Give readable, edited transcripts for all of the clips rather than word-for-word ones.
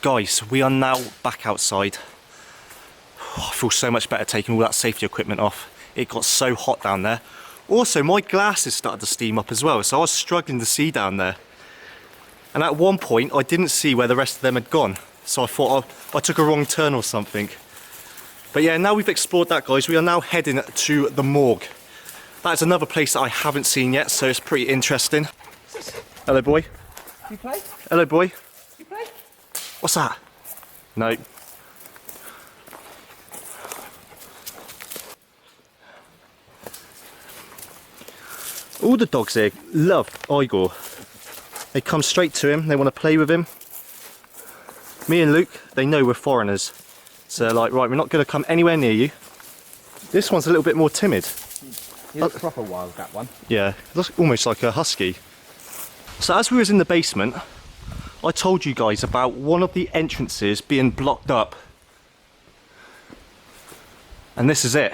Guys, we are now back outside. I feel so much better taking all that safety equipment off. It got so hot down there. Also, my glasses started to steam up as well, so I was struggling to see down there. And at one point, I didn't see where the rest of them had gone, so I thought I took a wrong turn or something. But yeah, now we've explored that, guys, we are now heading to the morgue. That is another place that I haven't seen yet, so it's pretty interesting. Hello, boy. You play? Hello, boy. You play? What's that? No. All the dogs here love Igor. They come straight to him, they want to play with him. Me and Luke, they know we're foreigners. So they're like, right, we're not going to come anywhere near you. This one's a little bit more timid. He looks proper wild, that one. Yeah, it looks almost like a husky. So as we was in the basement, I told you guys about one of the entrances being blocked up. And this is it.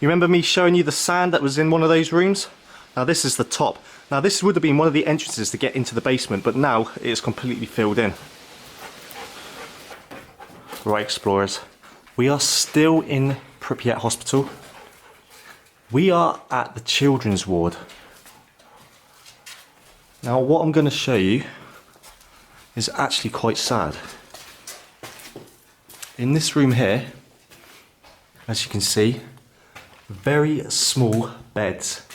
You remember me showing you the sand that was in one of those rooms? Now this is the top. Now this would have been one of the entrances to get into the basement, but now it's completely filled in. Right, explorers, we are still in Pripyat Hospital. We are at the children's ward. Now what I'm going to show you is actually quite sad. In this room here, as you can see, very small beds.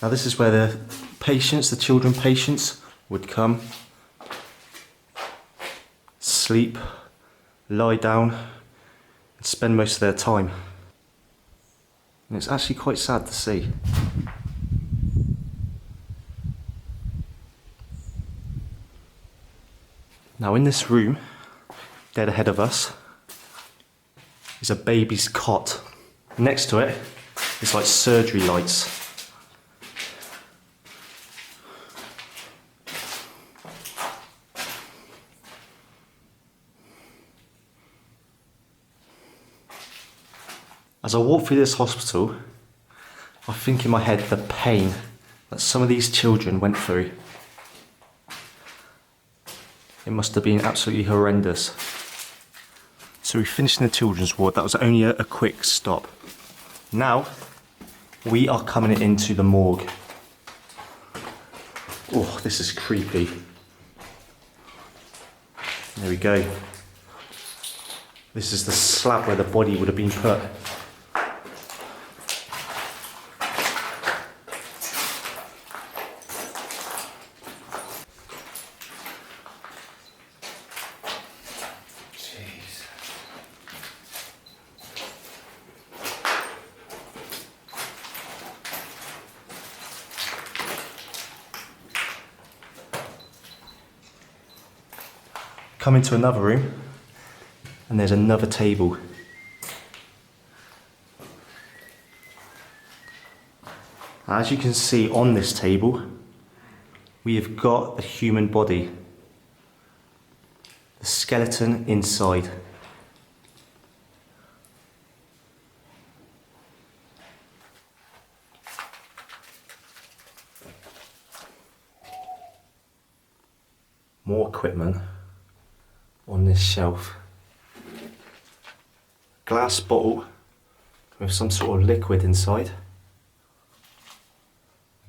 Now this is where the patients, the children patients, would come, sleep, lie down, and spend most of their time. And it's actually quite sad to see. Now in this room, dead ahead of us, is a baby's cot. Next to it is like surgery lights. As I walk through this hospital, I think in my head the pain that some of these children went through. It must have been absolutely horrendous. So we finished in the children's ward. That was only a quick stop. Now we are coming into the morgue. Oh, this is creepy. There we go. This is the slab where the body would have been put. Come into another room and there's another table. As you can see on this table, we have got the human body, the skeleton inside. More equipment on this shelf. Glass bottle with some sort of liquid inside.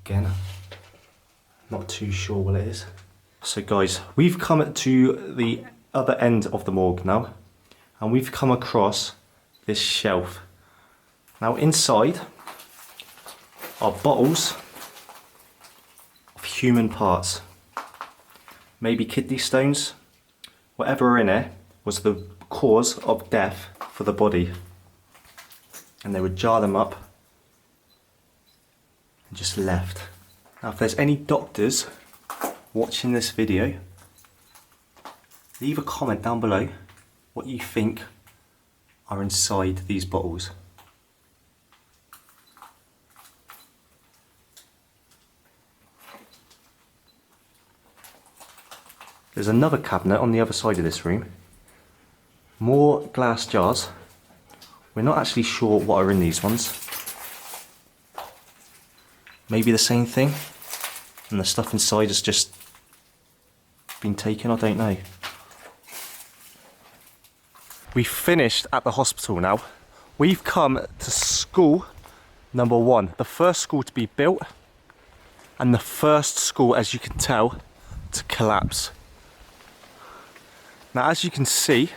Again, not too sure what it is. So guys, we've come to the other end of the morgue now, and we've come across this shelf. Now inside are bottles of human parts. Maybe kidney stones. Whatever are in it was the cause of death for the body. And they would jar them up and just left. Now if there's any doctors watching this video, leave a comment down below what you think are inside these bottles. There's another cabinet on the other side of this room. More glass jars. We're not actually sure what are in these ones. Maybe the same thing, and the stuff inside has just been taken, I don't know. we finished at the hospital now. We've come to school number 1, the first school to be built and the first school, as you can tell, to collapse. Now, as you can see,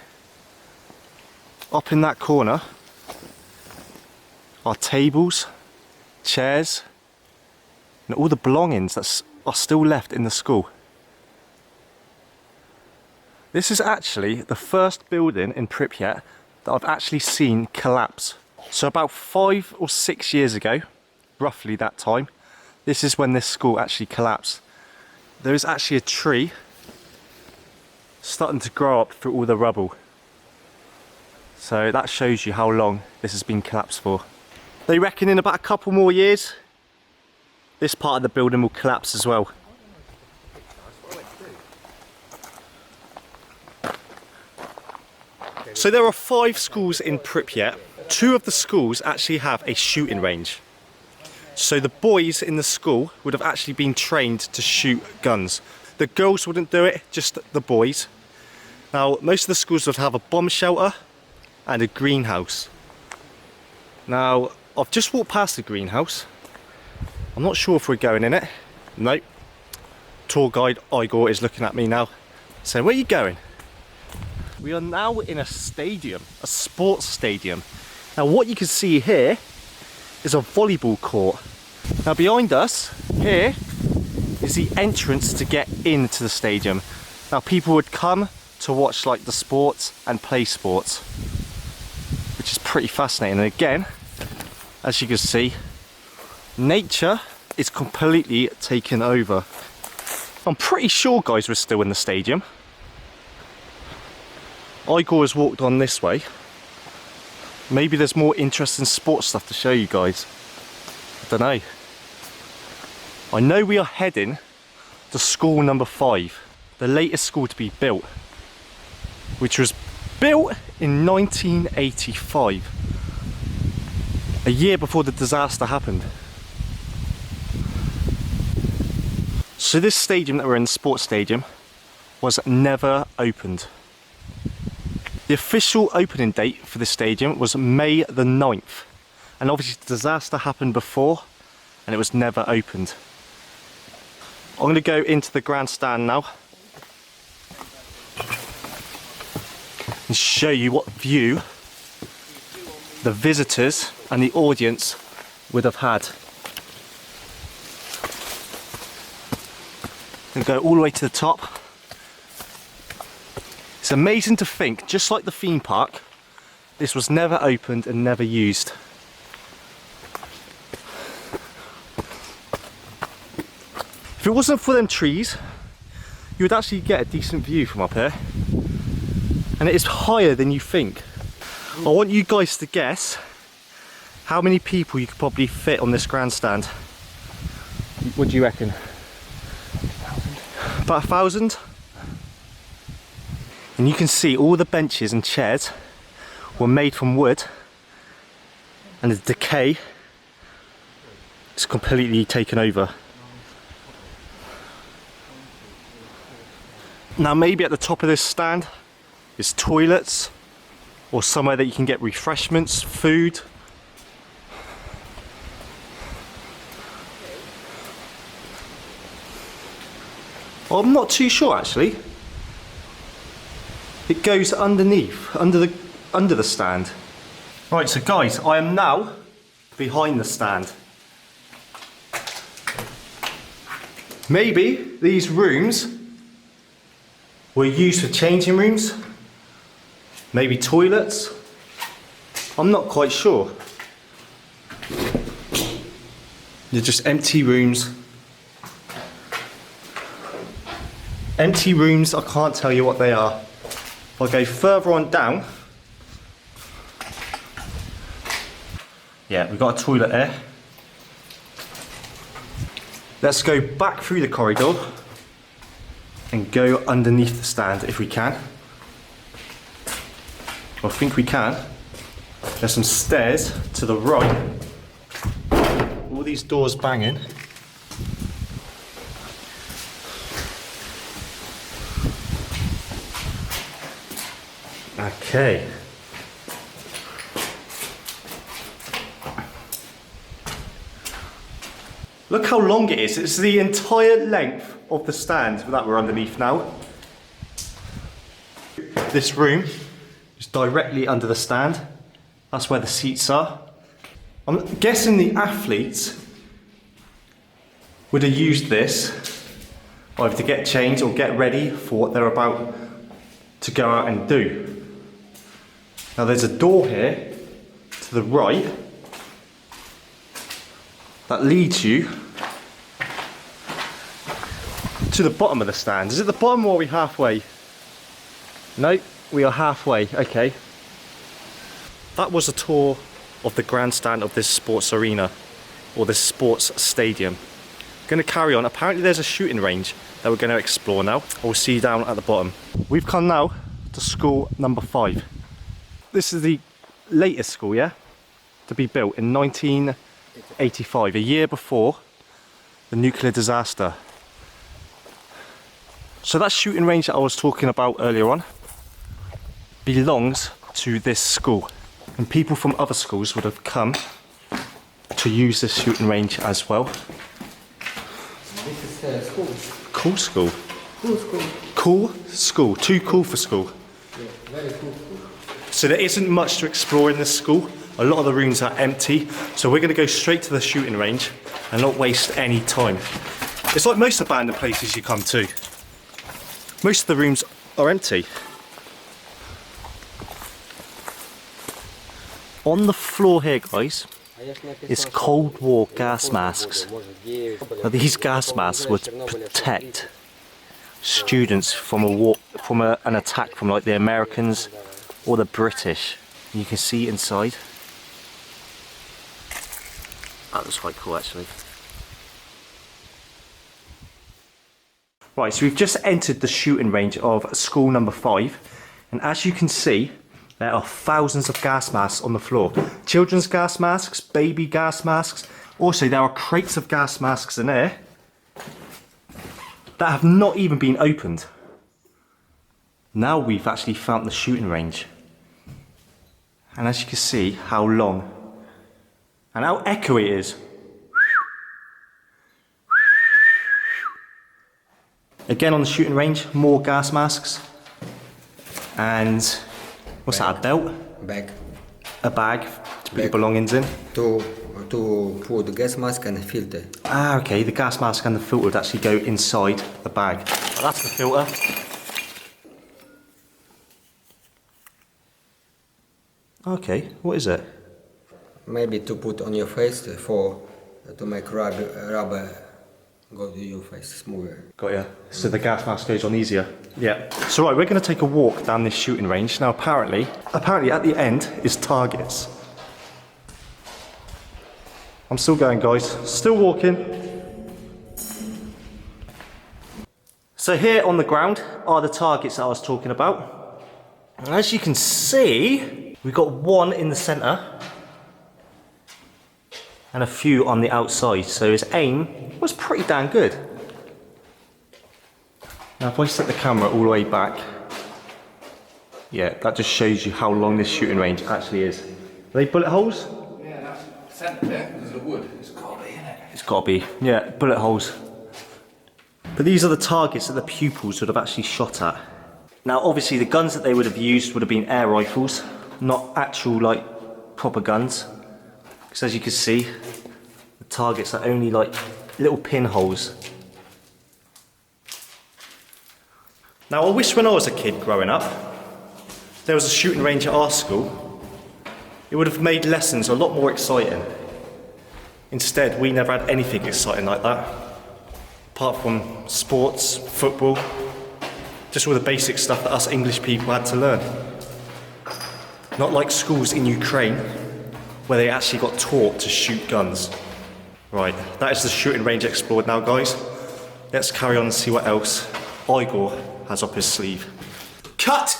up in that corner are tables, chairs, and all the belongings that are still left in the school. This is actually the first building in Pripyat that I've actually seen collapse. So about 5 or 6 years ago, roughly that time, this is when this school actually collapsed. There is actually a tree starting to grow up through all the rubble. So that shows you how long this has been collapsed for. They reckon in about a couple more years, this part of the building will collapse as well. So there are 5 schools in Pripyat. 2 of the schools actually have a shooting range. So the boys in the school would have actually been trained to shoot guns. The girls wouldn't do it, just the boys. Now, most of the schools would have a bomb shelter and a greenhouse. Now, I've just walked past the greenhouse. I'm not sure if we're going in it. Nope. Tour guide Igor is looking at me now, saying, "Where are you going?" We are now in a stadium, a sports stadium. Now what you can see here is a volleyball court. Now behind us, here, is the entrance to get into the stadium. Now people would come to watch like the sports and play sports, which is pretty fascinating. And again, as you can see, nature is completely taken over. I'm pretty sure guys we're still in the stadium. Igor has walked on this way. Maybe there's more interesting sports stuff to show you guys. I don't know. I know we are heading to school number 5, the latest school to be built, which was built in 1985, a year before the disaster happened. So this stadium that we're in, the sports stadium, was never opened. The official opening date for this stadium was May the 9th, and obviously the disaster happened before and it was never opened. I'm going to go into the grandstand now and show you what view the visitors and the audience would have had. I'm going to go all the way to the top. It's amazing to think, just like the theme park, this was never opened and never used. If it wasn't for them trees, you would actually get a decent view from up here. And it is higher than you think. I want you guys to guess how many people you could probably fit on this grandstand. What do you reckon? 1,000. About 1,000? And you can see all the benches and chairs were made from wood, and the decay is completely taken over. Now maybe at the top of this stand is toilets or somewhere that you can get refreshments, food. Well, I'm not too sure actually. It goes underneath, under the stand. Right, so guys, I am now behind the stand. Maybe these rooms were used for changing rooms, maybe toilets. I'm not quite sure. They're just empty rooms. Empty rooms, I can't tell you what they are. I'll go further on down. Yeah, we've got a toilet there. Let's go back through the corridor and go underneath the stand if we can. I think we can. There's some stairs to the right. All these doors banging. Okay, Look how long it is. It's the entire length of the stand that we're underneath now. This room is directly under the stand. That's where the seats are. I'm guessing the athletes would have used this either to get changed or get ready for what they're about to go out and do. Now there's a door here to the right that leads you to the bottom of the stand. Is it the bottom or are we halfway? No, we are halfway, okay. That was a tour of the grandstand of this sports arena, or this sports stadium. Going to carry on. Apparently there's a shooting range that we're going to explore now. We'll see you down at the bottom. We've come now to school number 5. This is the latest school, yeah? To be built in 1985, a year before the nuclear disaster. So that shooting range that I was talking about earlier on belongs to this school. And people from other schools would have come to use this shooting range as well. This is school. Cool school. Cool school. Cool school. Too cool for school. Yeah, very cool school. So there isn't much to explore in this school. A lot of the rooms are empty. So we're going to go straight to the shooting range and not waste any time. It's like most abandoned places you come to. Most of the rooms are empty. On the floor here, guys, is Cold War gas masks. Now, these gas masks would protect students from an attack from like the Americans or the British. You can see inside. That was quite cool, actually. Right, so we've just entered the shooting range of school number 5, and as you can see, there are thousands of gas masks on the floor. Children's gas masks, baby gas masks. Also, there are crates of gas masks in there that have not even been opened. Now we've actually found the shooting range. And as you can see, how long and how echoey it is. Again on the shooting range, more gas masks. And what's that, a belt? Bag. A bag to put your belongings in? To put the gas mask and filter. Ah, okay, the gas mask and the filter would actually go inside the bag. Well, that's the filter. Okay, what is it? Maybe to put on your face to make rubber go to your face smoother. Got ya. So the gas mask goes on easier. Yeah. So right, we're going to take a walk down this shooting range. Now apparently at the end is targets. I'm still going, guys. Still walking. So here on the ground are the targets that I was talking about. And as you can see, we've got one in the centre and a few on the outside. So his aim was pretty damn good. Now if I set the camera all the way back, yeah, that just shows you how long this shooting range actually is. Are they bullet holes? Yeah, that's centre there, because of the wood. It's got to be, isn't it? It's got to be, yeah, bullet holes. But these are the targets that the pupils would have actually shot at. Now obviously the guns that they would have used would have been air rifles, not actual like proper guns. Because as you can see, the targets are only like little pinholes. Now I wish when I was a kid growing up, there was a shooting range at our school. It would have made lessons a lot more exciting. Instead, we never had anything exciting like that. Apart from sports, football, just all the basic stuff that us English people had to learn. Not like schools in Ukraine, where they actually got taught to shoot guns. Right, that is the shooting range explored now, guys. Let's carry on and see what else Igor has up his sleeve. Cut.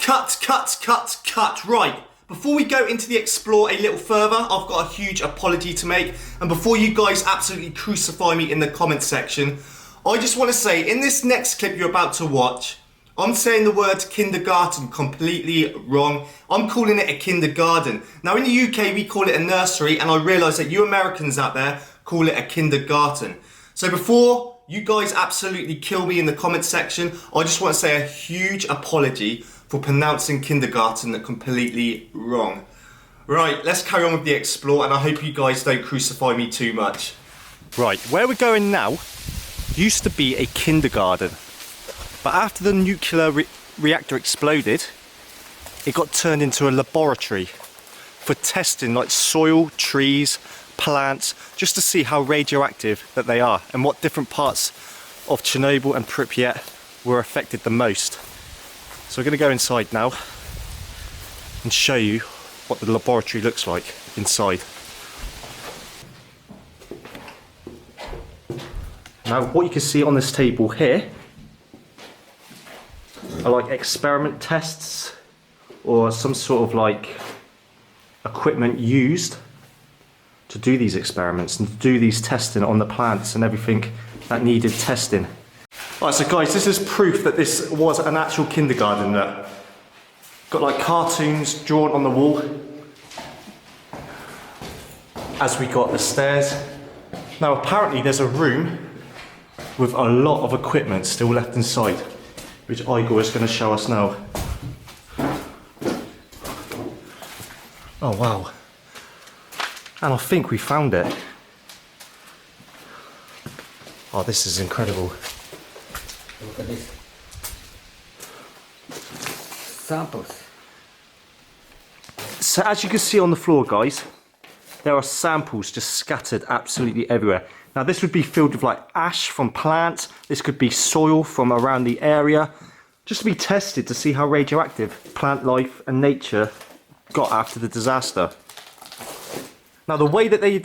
Right, before we go into the explore a little further, I've got a huge apology to make. And before you guys absolutely crucify me in the comment section, I just want to say, in this next clip you're about to watch, I'm saying the word kindergarten completely wrong. I'm calling it a kindergarten. Now in the UK we call it a nursery, and I realise that you Americans out there call it a kindergarten. So before you guys absolutely kill me in the comment section, I just want to say a huge apology for pronouncing kindergarten completely wrong. Right, let's carry on with the explore, and I hope you guys don't crucify me too much. Right, where we're going now used to be a kindergarten, but after the nuclear reactor exploded, it got turned into a laboratory for testing like soil, trees, plants, just to see how radioactive that they are and what different parts of Chernobyl and Pripyat were affected the most. So we're going to go inside now and show you what the laboratory looks like inside. Now what you can see on this table here are like experiment tests or some sort of like equipment used to do these experiments and to do these testing on the plants and everything that needed testing. Right, so guys, this is proof that this was an actual kindergarten. Got like cartoons drawn on the wall as we got the stairs. Now apparently there's a room with a lot of equipment still left inside, which Igor is going to show us now. Oh wow. And I think we found it. Oh, this is incredible. Look at this. Samples. So as you can see on the floor, guys, there are samples just scattered absolutely everywhere. Now this would be filled with like ash from plants. This could be soil from around the area, just to be tested to see how radioactive plant life and nature got after the disaster. Now the way that they'd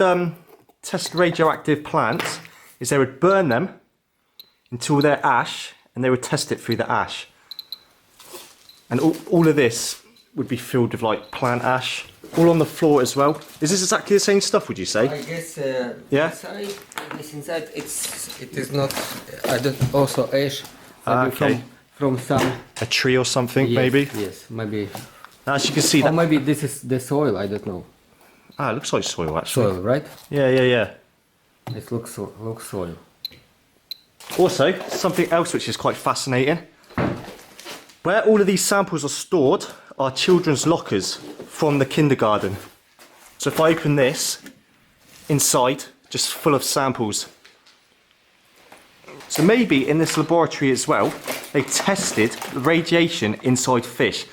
test radioactive plants is they would burn them until they're ash, and they would test it through the ash. And all of this would be filled with like plant ash, all on the floor as well. Is this exactly the same stuff, would you say? I guess Yeah? inside it is not, I don't, also ash. Maybe Okay. From some... A tree or something, Yes, maybe? Yes, maybe. As you can see Or that... maybe this is the soil, I don't know. Ah, it looks like soil actually. Soil, right? Yeah. It looks soil. Also, something else which is quite fascinating. Where all of these samples are stored are children's lockers from the kindergarten. So if I open this, inside, just full of samples. So maybe in this laboratory as well, they tested the radiation inside fish.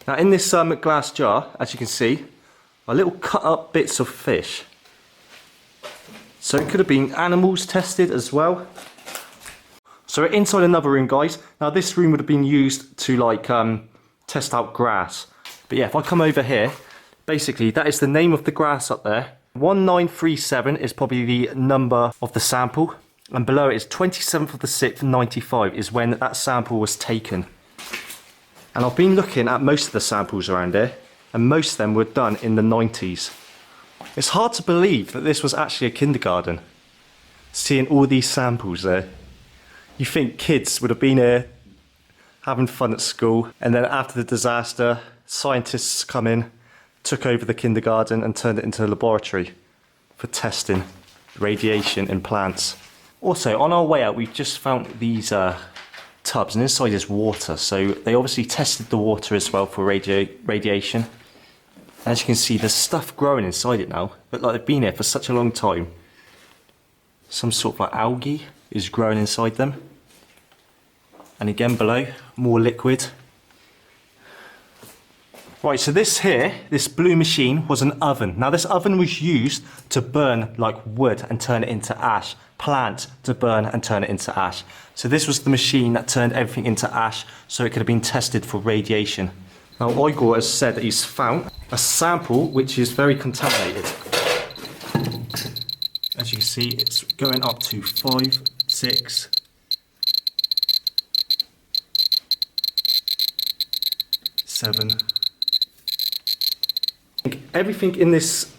Now in this glass jar, as you can see, are little cut up bits of fish. So it could have been animals tested as well. So we're inside another room, guys. Now this room would have been used to like test out grass. But yeah, if I come over here, basically that is the name of the grass up there. 1937 is probably the number of the sample. And below it is 27th of the 6th, 95 is when that sample was taken. And I've been looking at most of the samples around here, and most of them were done in the 90s. It's hard to believe that this was actually a kindergarten, seeing all these samples there. You think kids would have been here having fun at school, and then after the disaster, scientists come in, took over the kindergarten and turned it into a laboratory for testing radiation in plants. Also, on our way out, we've just found these tubs, and inside is water, so they obviously tested the water as well for radiation. As you can see, there's stuff growing inside it now. Look like they've been here for such a long time. Some sort of like algae is growing inside them. And again below, more liquid. Right, so this here, this blue machine was an oven. Now this oven was used to burn like wood and turn it into ash. Plants to burn and turn it into ash. So this was the machine that turned everything into ash, so it could have been tested for radiation. Now Igor has said that he's found a sample which is very contaminated. As you can see, it's going up to 5, 6, 7. Everything in this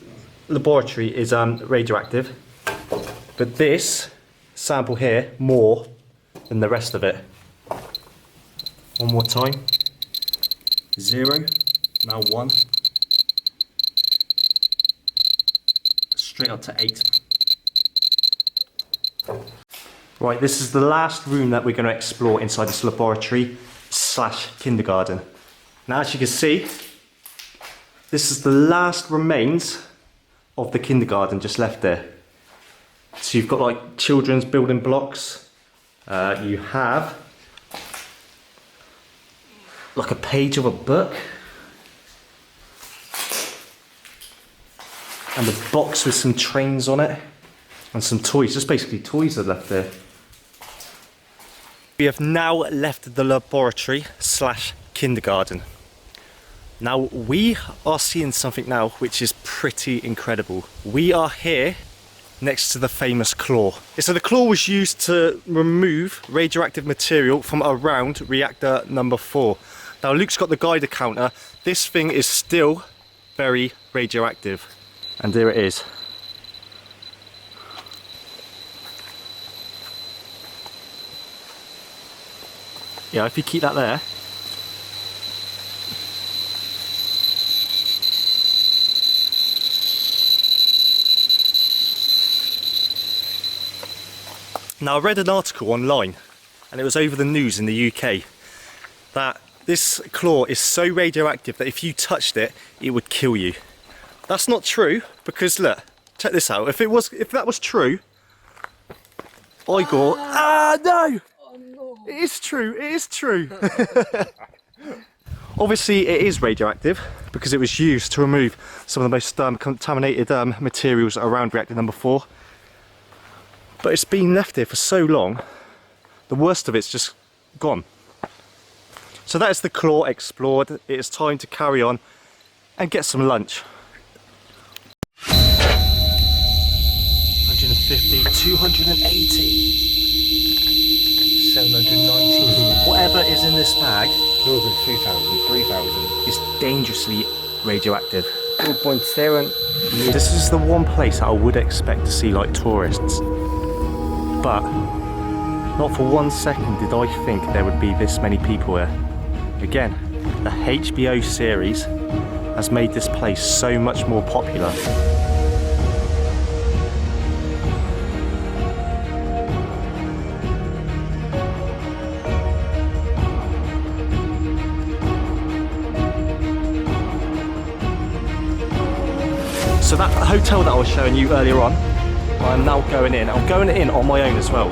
laboratory is radioactive, but this sample here more than the rest of it. One more time. 0, now 1. Straight up to 8. Right, this is the last room that we're going to explore inside this laboratory / kindergarten. Now, as you can see, this is the last remains of the kindergarten just left there. So you've got like children's building blocks. You have like a page of a book. And a box with some trains on it. And some toys, just basically toys are left there. We have now left the laboratory / kindergarten. Now we are seeing something now which is pretty incredible. We are here next to the famous claw. So the claw was used to remove radioactive material from around reactor number 4. Now Luke's got the Geiger counter. This thing is still very radioactive. And there it is. Yeah, if you keep that there. Now I read an article online, and it was over the news in the UK, that this claw is so radioactive that if you touched it, it would kill you. That's not true, because look, check this out. If that was true, I got, no! Oh no! It is true, it is true. Obviously it is radioactive, because it was used to remove some of the most contaminated materials around reactor number 4. But it's been left here for so long, the worst of it's just gone. So that is the claw explored. It is time to carry on and get some lunch. 150, 280, 790, whatever is in this bag More than 3,000, 3,000. is dangerously radioactive. 2.7. This is the one place that I would expect to see like tourists, but not for 1 second did I think there would be this many people here. Again, the HBO series has made this place so much more popular. So that hotel that I was showing you earlier on, I'm now going in. I'm going in on my own as well.